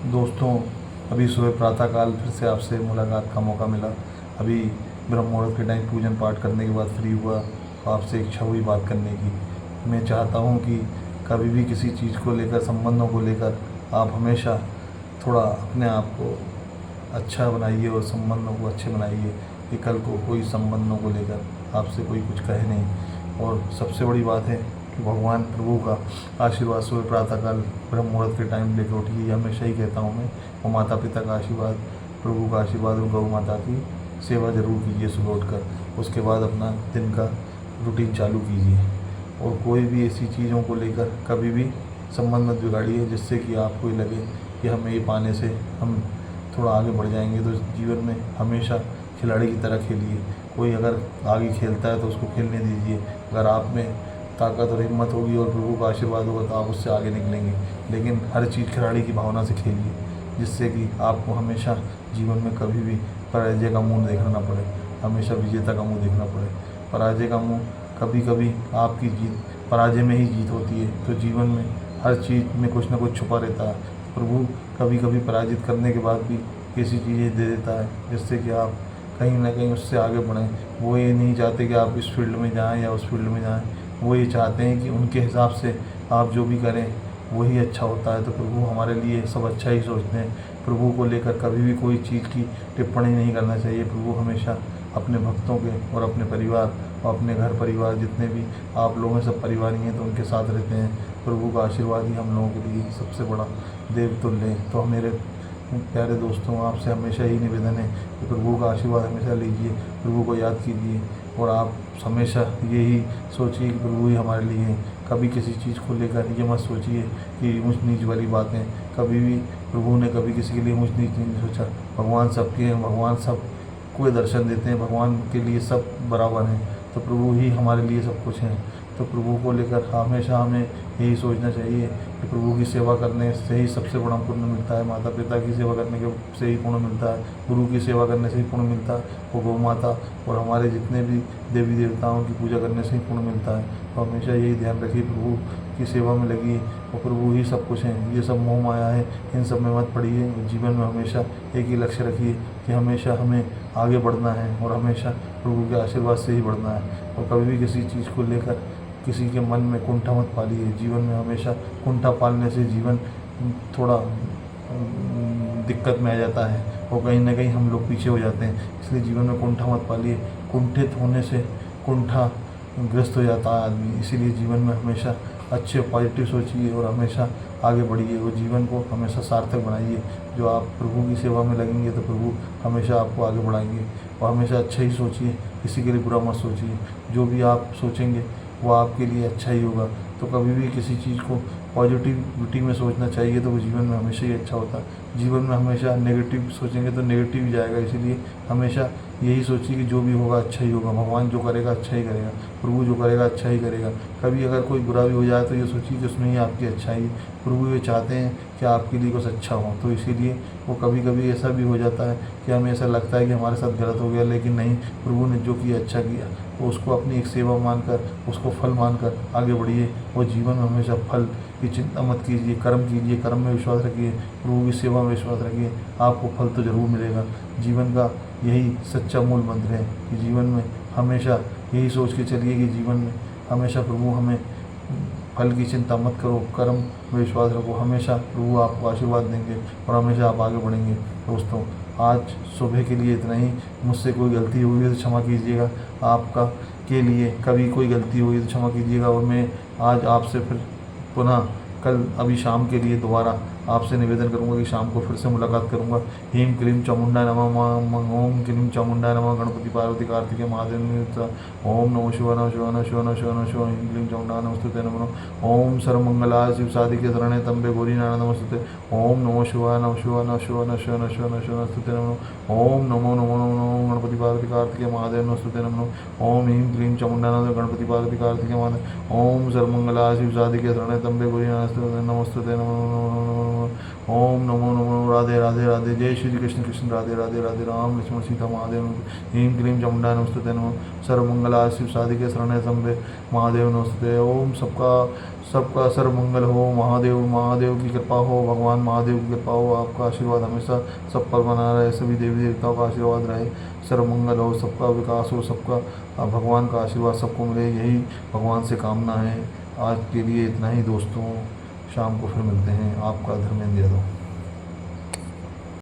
दोस्तों, अभी सुबह प्रातःकाल फिर से आपसे मुलाकात का मौका मिला। अभी ब्रह्म मुहूर्त के टाइम पूजन पाठ करने के बाद फ्री हुआ, तो आपसे इच्छा हुई बात करने की। मैं चाहता हूँ कि कभी भी किसी चीज़ को लेकर, संबंधों को लेकर आप हमेशा थोड़ा अपने आप को अच्छा बनाइए और संबंधों को अच्छे बनाइए, कि कल को कोई संबंधों को लेकर आपसे कोई कुछ कहे नहीं। और सबसे बड़ी बात है कि भगवान प्रभु का आशीर्वाद सुबह प्रातःकाल ब्रह्म मुहूर्त के टाइम लेकर उठिए, ये हमेशा ही कहता हूँ मैं। और माता पिता का आशीर्वाद, प्रभु का आशीर्वाद और गौ माता की सेवा ज़रूर कीजिए सुबह उठकर। उसके बाद अपना दिन का रूटीन चालू कीजिए, और कोई भी ऐसी चीज़ों को लेकर कभी भी संबंध मत बिगाड़िए जिससे कि आपको ये लगे कि हमें ये पाने से हम थोड़ा आगे बढ़ जाएंगे। तो जीवन में हमेशा खिलाड़ी की तरह खेलिए। कोई अगर आगे खेलता है तो उसको खेलने दीजिए। अगर आप में ताकत और हिम्मत होगी और प्रभु का आशीर्वाद होगा तो आप उससे आगे निकलेंगे। लेकिन हर चीज़ खिलाड़ी की भावना से खेलिए, जिससे कि आपको हमेशा जीवन में कभी भी पराजय का मुंह देखना ना पड़े, हमेशा विजेता का मुंह देखना पड़े। पराजय का मुंह कभी कभी आपकी जीत, पराजय में ही जीत होती है। तो जीवन में हर चीज़ में कुछ ना कुछ छुपा रहता है। प्रभु कभी कभी पराजित करने के बाद भी ऐसी चीज़ें दे देता है जिससे कि आप कहीं ना कहीं उससे आगे बढ़ें। वो ये नहीं चाहते कि आप इस फील्ड में जाएं या उस फील्ड में जाएं, वो ये चाहते हैं कि उनके हिसाब से आप जो भी करें वही अच्छा होता है। तो प्रभु हमारे लिए सब अच्छा ही सोचते हैं। प्रभु को लेकर कभी भी कोई चीज़ की टिप्पणी नहीं करना चाहिए। प्रभु हमेशा अपने भक्तों के और अपने परिवार और अपने घर परिवार जितने भी आप लोग हैं, सब परिवार ही हैं, तो उनके साथ रहते हैं। प्रभु का आशीर्वाद ही हम लोगों के लिए सबसे बड़ा देवतुल्य है। तो मेरे प्यारे दोस्तों, आपसे हमेशा ही निवेदन है कि प्रभु का आशीर्वाद हमेशा लीजिए, प्रभु को याद कीजिए, और आप हमेशा यही सोचिए कि प्रभु ही हमारे लिए हैं। कभी किसी चीज़ को लेकर ये मत सोचिए कि ऊंच नीच वाली बातें। कभी भी प्रभु ने कभी किसी के लिए ऊंच नीच नहीं सोचा। भगवान सबके हैं, भगवान सब को दर्शन देते हैं, भगवान के लिए सब बराबर हैं। तो प्रभु ही हमारे लिए सब कुछ हैं। तो प्रभु को लेकर हमेशा हमें यही सोचना चाहिए कि प्रभु की सेवा करने से ही सबसे बड़ा पुण्य मिलता है। माता पिता की सेवा करने के से ही पुण्य मिलता है, गुरु की सेवा करने से ही पुण्य मिलता है, वो गौ माता और हमारे जितने भी देवी देवताओं की पूजा करने से ही पुण्य मिलता है। तो हमेशा यही ध्यान रखिए, प्रभु की सेवा में लगिए, और प्रभु ही सब कुछ हैं। ये सब मोह माया है, इन सब में मत पड़िए। जीवन में हमेशा एक ही लक्ष्य रखिए कि हमेशा हमें आगे बढ़ना है, और हमेशा प्रभु के आशीर्वाद से ही बढ़ना है। और कभी भी किसी चीज़ को लेकर किसी के मन में कुंठा मत पालिए। जीवन में हमेशा कुंठा पालने से जीवन थोड़ा दिक्कत में आ जाता है, और कहीं ना कहीं हम लोग पीछे हो जाते हैं। इसलिए जीवन में कुंठा मत पालिए। कुंठित होने से कुंठा ग्रस्त हो जाता है आदमी। इसीलिए जीवन में हमेशा अच्छे पॉजिटिव सोचिए और हमेशा आगे बढ़िए, और जीवन को हमेशा सार्थक बनाइए। जो आप प्रभु की सेवा में लगेंगे तो प्रभु हमेशा आपको आगे बढ़ाएंगे। और हमेशा अच्छा ही सोचिए, किसी के लिए बुरा मत सोचिए। जो भी आप सोचेंगे वो आपके लिए अच्छा ही होगा। तो कभी भी किसी चीज़ को पॉजिटिविटी में सोचना चाहिए, तो वो जीवन में हमेशा ही अच्छा होता है। जीवन में हमेशा नेगेटिव सोचेंगे तो नेगेटिव ही जाएगा। इसीलिए हमेशा यही सोचिए कि जो भी होगा अच्छा ही होगा। भगवान जो करेगा अच्छा ही करेगा, प्रभु जो करेगा अच्छा ही करेगा। कभी अगर कोई बुरा भी हो जाए तो ये सोचिए कि उसमें ही आपकी अच्छाई है। प्रभु ये चाहते हैं कि आपके लिए कुछ अच्छा हो। तो इसीलिए वो कभी कभी ऐसा भी हो जाता है कि हमें ऐसा लगता है कि हमारे साथ गलत हो गया, लेकिन नहीं, प्रभु ने जो किया अच्छा किया। तो उसको अपनी एक सेवा मानकर, उसको फल मानकर आगे बढ़िए। और जीवन में हमेशा फल की चिंता मत कीजिए, कर्म कीजिए, कर्म में विश्वास रखिए, प्रभु की सेवा में विश्वास रखिए, आपको फल तो ज़रूर मिलेगा। जीवन का यही सच्चा मूल मंत्र है कि जीवन में हमेशा यही सोच के चलिए कि जीवन में हमेशा प्रभु हमें फल की चिंता मत करो, कर्म में विश्वास रखो। हमेशा प्रभु आपको आशीर्वाद देंगे और हमेशा आप आगे बढ़ेंगे। दोस्तों, आज सुबह के लिए इतना ही। मुझसे कोई गलती हुई है तो क्षमा कीजिएगा। आपका के लिए कभी कोई गलती हुई तो क्षमा कीजिएगा। और मैं आज आपसे फिर पुनः कल अभी शाम के लिए दोबारा आपसे निवेदन करूंगा कि शाम को फिर से मुलाकात करूंगा। हीम क्लीम चामुंडा नमः, ओम क्लीम चामुंडा नमः, गणपति पार्वती कार्तिकेय महादेव। ओम नमो शिवाय, नमः शिवाय, नमः शिवाय, नमः शिवाय, नमः शिवाय, हीम क्लीम चामुंडा नमस्तुते नमः। ओम सर्वमंगलाय शिव साधिके शरणे त्र्यंबके गौरी नारायण नमस्तुते। ओम नमो शिवाय, नमः शिवाय, नमः शिवाय, नमः शिवाय, नमः शिवाय, नमः शिवाय, नमस्तुते नमः। ओम नमो नमो नमो नमो गणपति पार्वती कार्तिकेय महादेव नमस्तुते नमः। ओम हीम क्लीम चामुंडा नमः, गणपति पार्वती कार्तिकेय महादेव। ओम सर्वमंगलाय शिव साधिके शरणे त्र्यंबके गौरी नारायण नमस्तुते नमः। नमः। ओम नमो नमो राधे राधे राधे। जय श्री कृष्ण कृष्ण राधे राधे राधे। राम लक्ष्मण सीता महादेव नमस्ते। ह्रीं क्लीं चामुंडाय नमस्ते नमः। सर्वमंगला शिव साधिके शरण्य त्र्यंबके महादेव नमस्ते। ओम सबका सर्वमंगल हो। महादेव महादेव की कृपा हो, भगवान महादेव की कृपा हो, आपका आशीर्वाद हमेशा सब पर बना रहे, सभी देवी देवताओं का आशीर्वाद रहे, सर्वमंगल हो, सबका विकास हो, सबका भगवान का आशीर्वाद सबको मिले, यही भगवान से कामना है। आज के लिए इतना ही दोस्तों, शाम को फिर मिलते हैं। आपका धर्मेंद्र यादव।